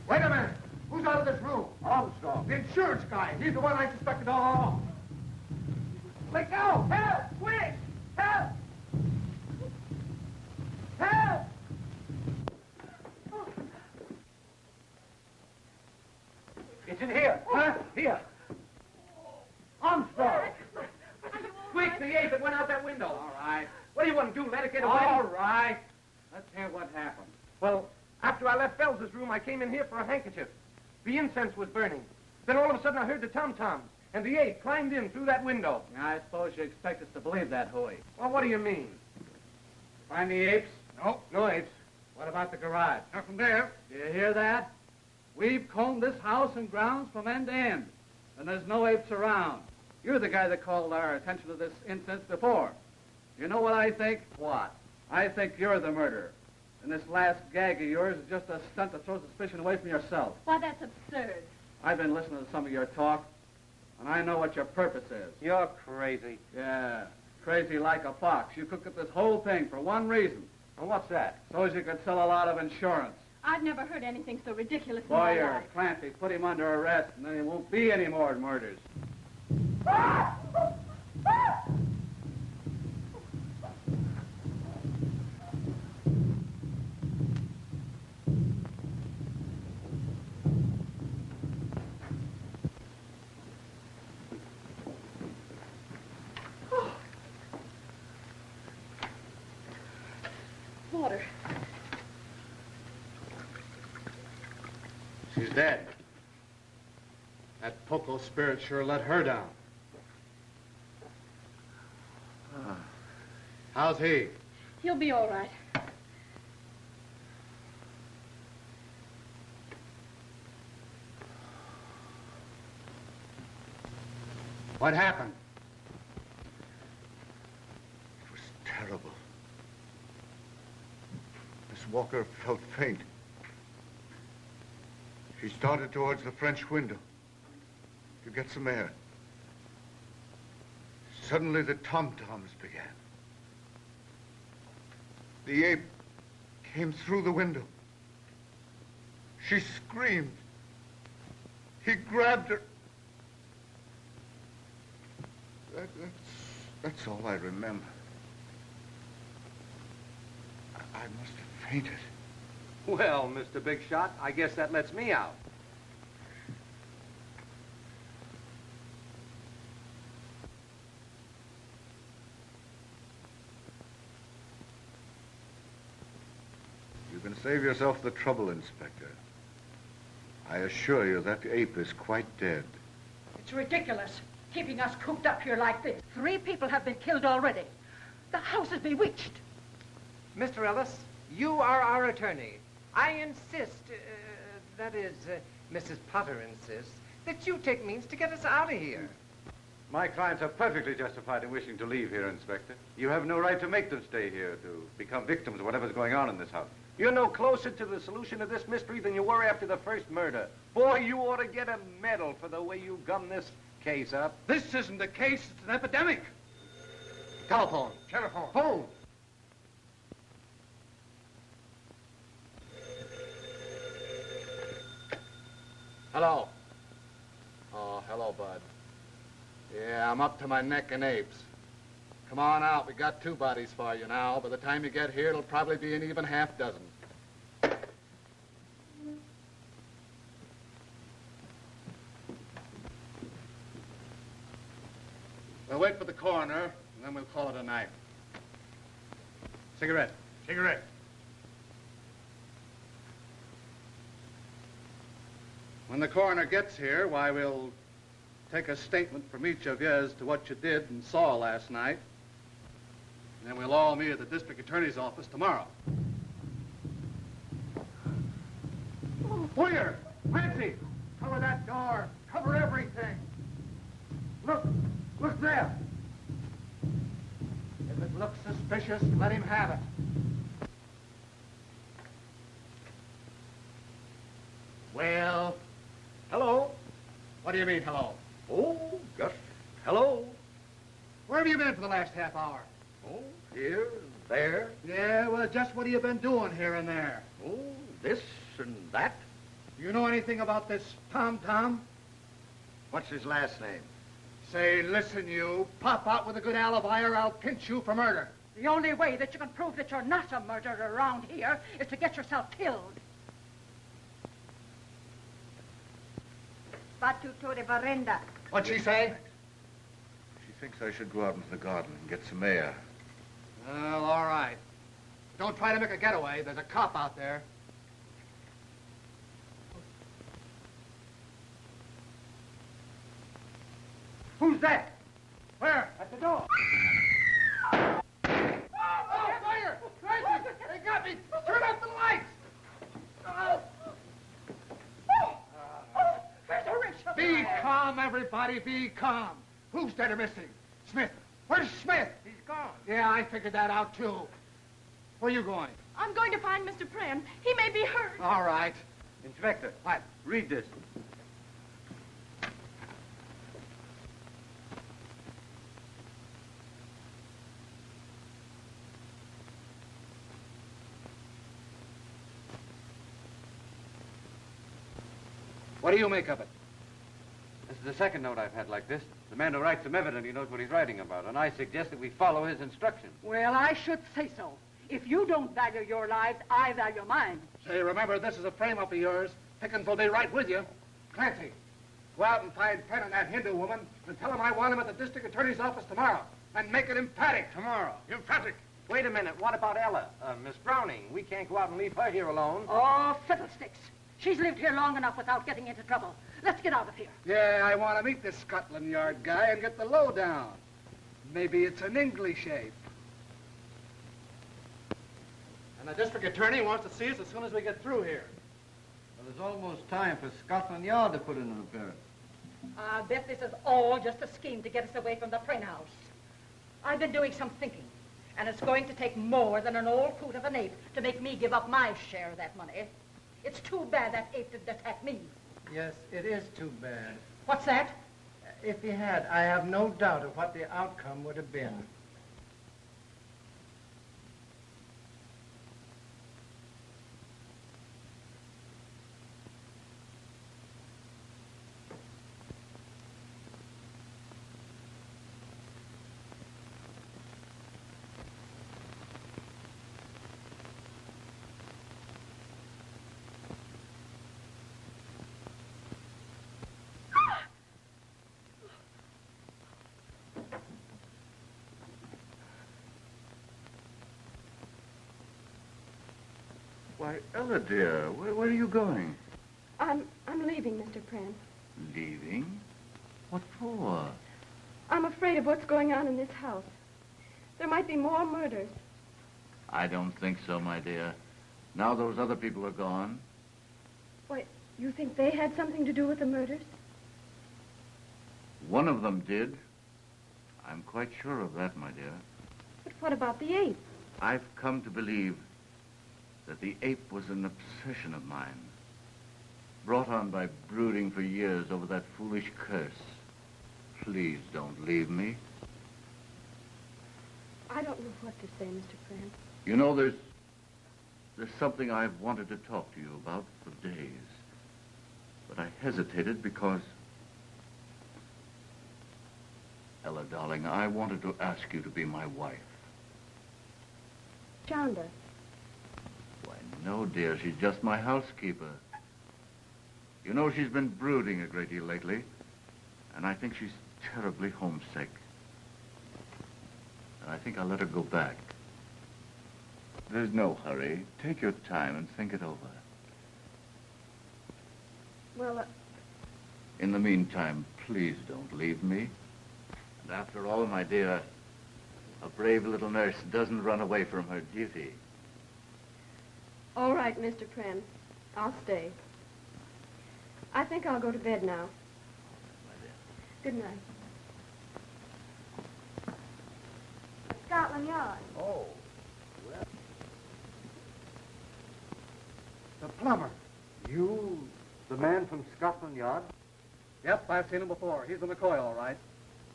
[SPEAKER 3] Wait a minute. Who's out of this room?
[SPEAKER 12] Armstrong.
[SPEAKER 3] The insurance guy. He's the one I suspected all along.
[SPEAKER 16] Let go! Help! Quick! Help! Help!
[SPEAKER 3] It's in here. Huh? Here. Armstrong.
[SPEAKER 8] Quick, the ape that went out that window.
[SPEAKER 3] All right.
[SPEAKER 8] What do you want to do, let it get away?
[SPEAKER 3] All right. Let's hear what happened.
[SPEAKER 8] Well, after I left Fells's room, I came in here for a handkerchief. The incense was burning. Then all of a sudden I heard the tom-toms, and the ape climbed in through that window.
[SPEAKER 3] I suppose you expect us to believe that, Hoey.
[SPEAKER 8] Well, what do you mean?
[SPEAKER 3] Find the apes?
[SPEAKER 8] No, no apes.
[SPEAKER 3] What about the garage?
[SPEAKER 12] Nothing there.
[SPEAKER 3] Do you hear that? We've combed this house and grounds from end to end, and there's no apes around. You're the guy that called our attention to this instance before. You know what I think?
[SPEAKER 15] What?
[SPEAKER 3] I think you're the murderer. And this last gag of yours is just a stunt to throw suspicion away from yourself.
[SPEAKER 13] Why, that's absurd.
[SPEAKER 3] I've been listening to some of your talk, and I know what your purpose is.
[SPEAKER 15] You're crazy.
[SPEAKER 3] Yeah, crazy like a fox. You cooked up this whole thing for one reason.
[SPEAKER 15] And what's that?
[SPEAKER 3] So as you could sell a lot of insurance.
[SPEAKER 13] I've never heard anything so ridiculous in my
[SPEAKER 3] Boyer,
[SPEAKER 13] life.
[SPEAKER 3] Clancy, put him under arrest, and then there won't be any more murders.
[SPEAKER 13] Water.
[SPEAKER 3] She's dead. That Poco spirit sure let her down. How's he?
[SPEAKER 13] He'll be all right.
[SPEAKER 3] What happened?
[SPEAKER 10] It was terrible. Miss Walker felt faint. She started towards the French window to get some air. Suddenly, the tom-toms began. The ape came through the window. She screamed. He grabbed her. That's all I remember. I must have fainted.
[SPEAKER 8] Well, Mr. Big Shot, I guess that lets me out.
[SPEAKER 10] You can save yourself the trouble, Inspector. I assure you that ape is quite dead.
[SPEAKER 7] It's ridiculous, keeping us cooped up here like this. 3 people have been killed already. The house is bewitched.
[SPEAKER 8] Mr. Ellis, you are our attorney. I insist, that is, Mrs. Potter insists, that you take means to get us out of here.
[SPEAKER 2] My clients are perfectly justified in wishing to leave here, Inspector. You have no right to make them stay here, to become victims of whatever's going on in this house.
[SPEAKER 8] You're no closer to the solution of this mystery than you were after the first murder. Boy, you ought to get a medal for the way you gummed this case up.
[SPEAKER 3] This isn't a case, it's an epidemic. Telephone.
[SPEAKER 12] Telephone.
[SPEAKER 3] Phone. Hello. Oh, hello, Bud. Yeah, I'm up to my neck in apes. Come on out. We got 2 bodies for you now. By the time you get here, it'll probably be an even half dozen. We'll wait for the coroner, and then we'll call it a night. Cigarette.
[SPEAKER 12] Cigarette.
[SPEAKER 3] When the coroner gets here, why, we'll take a statement from each of you as to what you did and saw last night. And then we'll all meet at the district attorney's office tomorrow.
[SPEAKER 12] Boyer! Clancy! Cover that door. Cover everything. Look. Look there.
[SPEAKER 3] If it looks suspicious, let him have it. Well?
[SPEAKER 8] Hello?
[SPEAKER 3] What do you mean, hello?
[SPEAKER 8] Oh, just hello.
[SPEAKER 3] Where have you been for the last half hour?
[SPEAKER 8] Oh, here and there.
[SPEAKER 3] Yeah, well, just what have you been doing here and there?
[SPEAKER 8] Oh, this and that.
[SPEAKER 3] Do you know anything about this Tom?
[SPEAKER 15] What's his last name?
[SPEAKER 3] Say, listen, you. Pop out with a good alibi or I'll pinch you for murder.
[SPEAKER 7] The only way that you can prove that you're not a murderer around here is to get yourself killed.
[SPEAKER 5] Batutore Barrenda.
[SPEAKER 3] What'd she say?
[SPEAKER 10] She thinks I should go out into the garden and get some air.
[SPEAKER 3] Well, all right. Don't try to make a getaway. There's a cop out there.
[SPEAKER 12] Who's that?
[SPEAKER 3] Where?
[SPEAKER 12] At the door.
[SPEAKER 3] Oh, fire! Crazy! They got me! Turn off the lights! Be calm, everybody. Be calm. Who's dead or missing? Smith. Where's Smith?
[SPEAKER 15] He's gone.
[SPEAKER 3] Yeah, I figured that out, too. Where are you going?
[SPEAKER 9] I'm going to find Mr. Pren. He may be hurt.
[SPEAKER 3] All right.
[SPEAKER 2] Inspector,
[SPEAKER 3] What?
[SPEAKER 2] read this.
[SPEAKER 3] What do you make of it?
[SPEAKER 6] This is the second note I've had like this. The man who writes them evidently knows what he's writing about, and I suggest that we follow his instructions.
[SPEAKER 7] Well, I should say so. If you don't value your lives, I value mine.
[SPEAKER 3] Say, remember, this is a frame-up of yours. Pickens will be right with you. Clancy, go out and find Penn and that Hindu woman and tell him I want him at the district attorney's office tomorrow. And make it emphatic.
[SPEAKER 15] Tomorrow.
[SPEAKER 3] Emphatic.
[SPEAKER 8] Wait a minute. What about Ella? Miss Browning. We can't go out and leave her here alone.
[SPEAKER 7] Oh, fiddlesticks. She's lived here long enough without getting into trouble. Let's get out of here.
[SPEAKER 3] Yeah, I want to meet this Scotland Yard guy and get the lowdown. Maybe it's an English ape. And the district attorney wants to see us as soon as we get through here.
[SPEAKER 6] Well, there's almost time for Scotland Yard to put in an appearance.
[SPEAKER 7] I bet this is all just a scheme to get us away from the Pren house. I've been doing some thinking, and it's going to take more than an old coot of an ape to make me give up my share of that money. It's too bad that ape didn't attack me.
[SPEAKER 4] Yes, it is too bad.
[SPEAKER 7] What's that?
[SPEAKER 4] If he had, I have no doubt of what the outcome would have been.
[SPEAKER 10] Why, Ella, dear, where are you going?
[SPEAKER 13] I'm leaving, Mr. Pren.
[SPEAKER 10] Leaving? What for?
[SPEAKER 13] I'm afraid of what's going on in this house. There might be more murders.
[SPEAKER 10] I don't think so, my dear. Now those other people are gone.
[SPEAKER 13] Why, you think they had something to do with the murders?
[SPEAKER 10] One of them did. I'm quite sure of that, my dear.
[SPEAKER 13] But what about the ape?
[SPEAKER 10] I've come to believe that the ape was an obsession of mine, brought on by brooding for years over that foolish curse. Please don't leave me.
[SPEAKER 13] I don't know what to say, Mr. Pren.
[SPEAKER 10] You know, there's something I've wanted to talk to you about for days, but I hesitated because... Ella, darling, I wanted to ask you to be my wife.
[SPEAKER 13] Chandra.
[SPEAKER 10] Why, no, dear, she's just my housekeeper. You know, she's been brooding a great deal lately, and I think she's terribly homesick. And I think I'll let her go back. There's no hurry. Take your time and think it over.
[SPEAKER 13] Well,
[SPEAKER 10] In the meantime, please don't leave me. And after all, my dear, a brave little nurse doesn't run away from her duty.
[SPEAKER 13] all right, Mr. Pren. I'll stay. I think I'll go to bed now. Good night.
[SPEAKER 5] Scotland Yard.
[SPEAKER 3] Oh, well. The plumber.
[SPEAKER 2] You, the man from Scotland Yard?
[SPEAKER 3] Yep, I've seen him before. He's the McCoy, all right.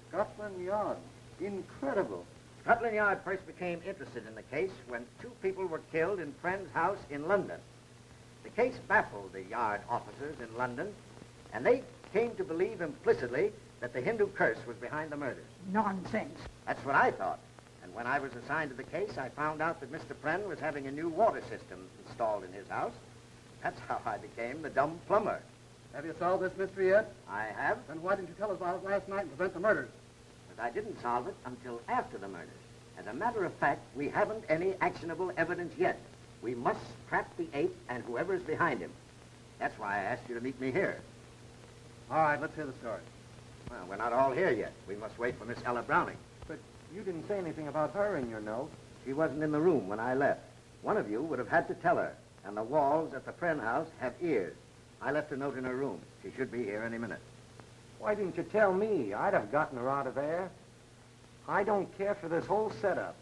[SPEAKER 2] Scotland Yard. Incredible.
[SPEAKER 15] Scotland Yard first became interested in the case when 2 people were killed in Friend's house in London. The case baffled the Yard officers in London, and they came to believe implicitly that the Hindu curse was behind the murders.
[SPEAKER 7] Nonsense.
[SPEAKER 15] That's what I thought. And when I was assigned to the case, I found out that Mr. Pren was having a new water system installed in his house. That's how I became the dumb plumber.
[SPEAKER 3] Have you solved this mystery yet?
[SPEAKER 15] I have.
[SPEAKER 3] Then why didn't you tell us about it last night and prevent the murders?
[SPEAKER 15] But I didn't solve it until after the murders. As a matter of fact, we haven't any actionable evidence yet. We must trap the ape and whoever's behind him. That's why I asked you to meet me here.
[SPEAKER 3] All right, let's hear the story.
[SPEAKER 15] Well, we're not all here yet. We must wait for Miss Ella Browning.
[SPEAKER 8] But you didn't say anything about her in your note.
[SPEAKER 15] She wasn't in the room when I left. One of you would have had to tell her. And the walls at the Pren house have ears. I left a note in her room. She should be here any minute.
[SPEAKER 8] Why didn't you tell me? I'd have gotten her out of there. I don't care for this whole setup.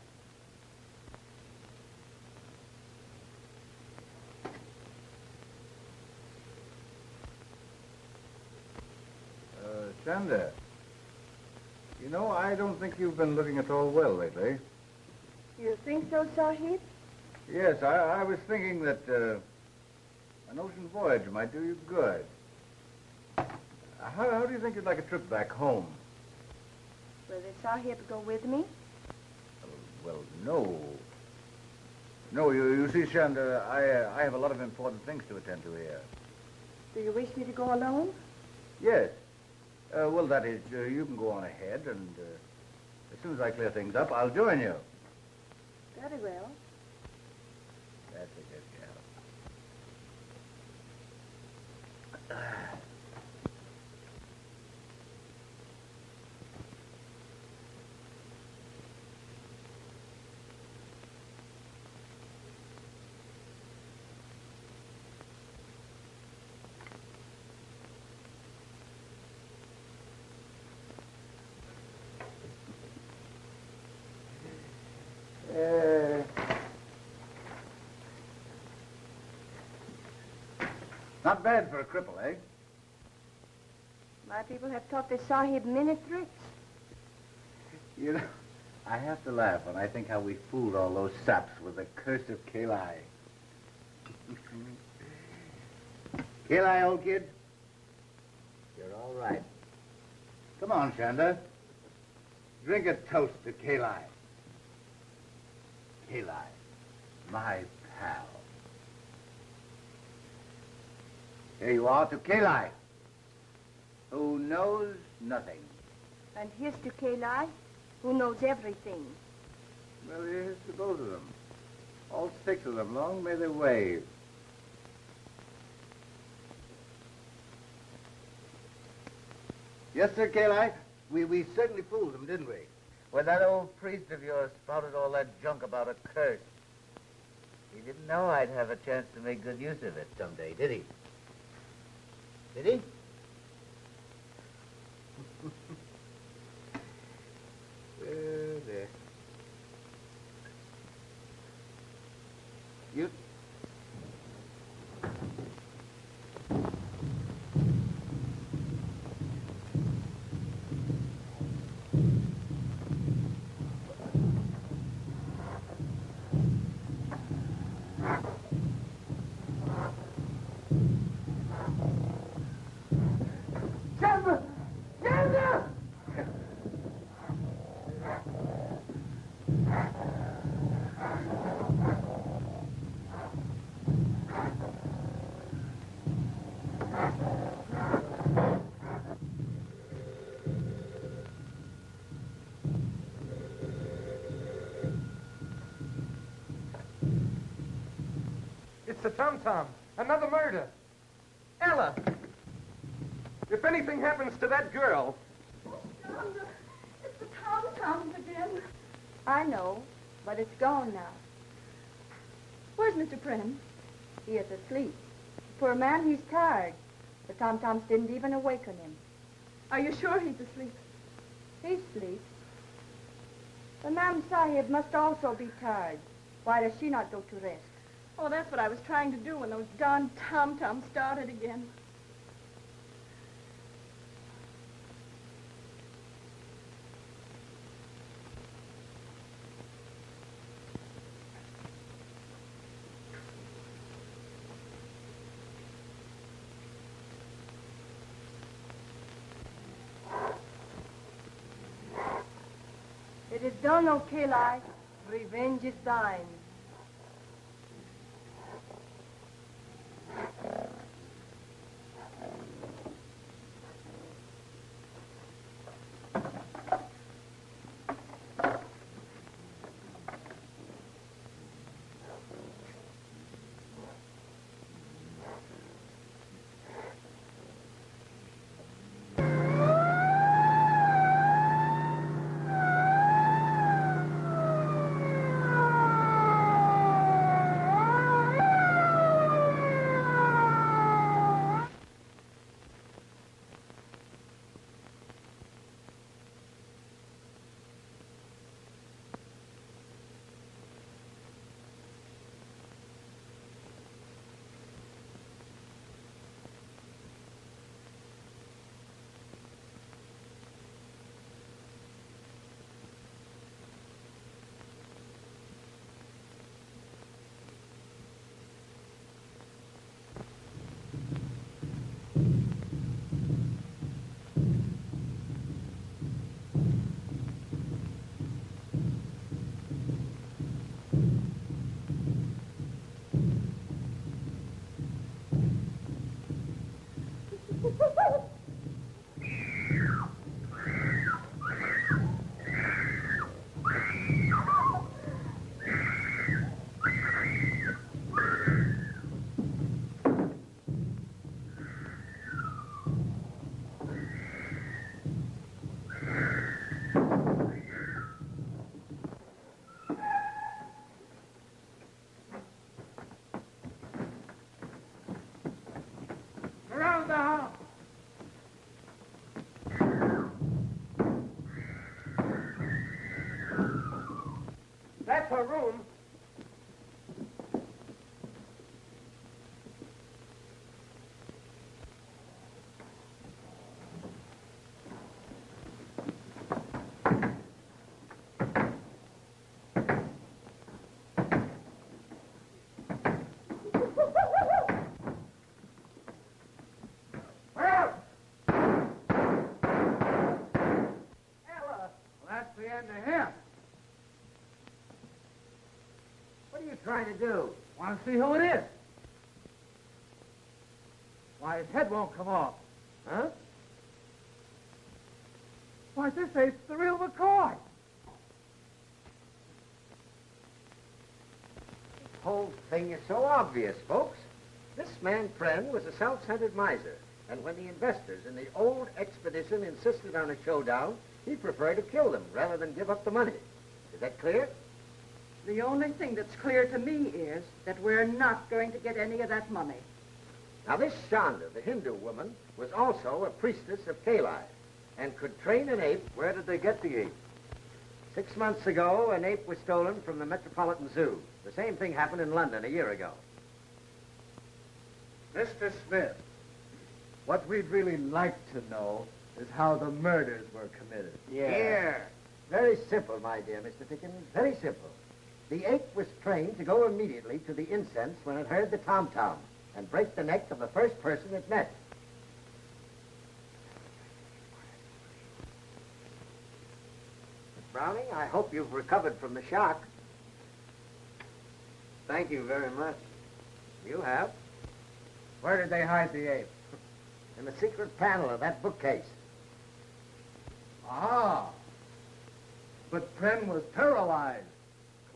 [SPEAKER 2] Chanda, you know, I don't think you've been looking at all well lately.
[SPEAKER 5] You think so, Sahib?
[SPEAKER 2] Yes, I was thinking that an ocean voyage might do you good. How do you think you'd like a trip back home?
[SPEAKER 5] Will the Sahib go with me?
[SPEAKER 2] Well, no. No, you see, Chanda, I have a lot of important things to attend to here.
[SPEAKER 5] Do you wish me to go alone?
[SPEAKER 2] Yes. Well, that is, you can go on ahead, and as soon as I clear things up, I'll join you.
[SPEAKER 5] Very well.
[SPEAKER 2] That's a good gal. Not bad for a cripple, eh?
[SPEAKER 5] My people have taught the Sahib many tricks.
[SPEAKER 2] You know, I have to laugh when I think how we fooled all those saps with the curse of Kalai. Kalai, old kid, you're all right. Come on, Chanda. Drink a toast to Kalai. Kalai, my pal. Here you are to Kalai, who knows nothing.
[SPEAKER 5] And here's to Kalai, who knows everything.
[SPEAKER 2] Well, here's to both of them. All 6 of them. Long may they wave. Yes, sir, Kalai. We certainly fooled them, didn't we? When that old priest of yours spouted all that junk about a curse. He didn't know I'd have a chance to make good use of it someday, did he? Did he? There. You...
[SPEAKER 8] It's the Tom-Tom. Another murder. Ella! If anything happens to that girl...
[SPEAKER 9] Chanda, it's the Tom-Toms again.
[SPEAKER 5] I know, but it's gone now.
[SPEAKER 9] Where's Mr. Prem?
[SPEAKER 5] He is asleep. Poor man, he's tired. The Tom-Toms didn't even awaken him.
[SPEAKER 9] Are you sure he's asleep?
[SPEAKER 5] He's asleep. The Mam Sahib must also be tired. Why does she not go to rest?
[SPEAKER 9] Oh, that's what I was trying to do when those darn Tom-Toms started again.
[SPEAKER 5] It is done, O Kalai. Revenge is thine.
[SPEAKER 16] her room.
[SPEAKER 1] That's the end of him.
[SPEAKER 15] What are you trying to do?
[SPEAKER 1] Want to see who it is? Why, his head won't come off.
[SPEAKER 15] Huh?
[SPEAKER 1] Why, this ain't the real McCoy.
[SPEAKER 15] The whole thing is so obvious, folks. This man, Friend, was a self-centered miser. And when the investors in the old expedition insisted on a showdown, he preferred to kill them rather than give up the money. Is that clear?
[SPEAKER 7] The only thing that's clear to me is that we're not going to get any of that money.
[SPEAKER 15] Now, this Shonda, the Hindu woman, was also a priestess of Kali and could train an ape.
[SPEAKER 2] Where did they get the ape?
[SPEAKER 15] 6 months ago, an ape was stolen from the Metropolitan Zoo. The same thing happened in London a year ago.
[SPEAKER 1] Mr. Smith, what we'd really like to know is how the murders were committed.
[SPEAKER 15] Here. Very simple, my dear Mr. Pickens. Very simple. The ape was trained to go immediately to the incense when it heard the tom-tom and break the neck of the first person it met. Miss Browning, I hope you've recovered from the shock.
[SPEAKER 2] Thank you very much.
[SPEAKER 15] You have?
[SPEAKER 1] Where did they hide the ape?
[SPEAKER 15] In the secret panel of that bookcase.
[SPEAKER 1] Ah. But Pren was paralyzed.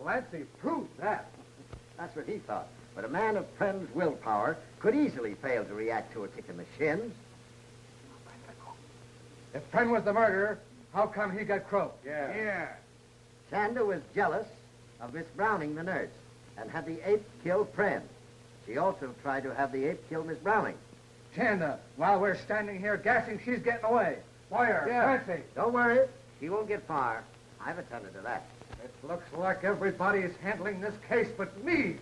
[SPEAKER 1] Clancy proved that.
[SPEAKER 15] That's what he thought. But a man of Pren's willpower could easily fail to react to a kick in the shins.
[SPEAKER 1] If Pren was the murderer, how come he got croaked?
[SPEAKER 15] Yeah. Shanda was jealous of Miss Browning, the nurse, and had the ape kill Pren. She also tried to have the ape kill Miss Browning.
[SPEAKER 1] Chanda, while we're standing here gassing, she's getting away. Boyer, Clancy.
[SPEAKER 15] Don't worry. She won't get far. I've attended to that.
[SPEAKER 1] It looks like everybody's handling this case but me.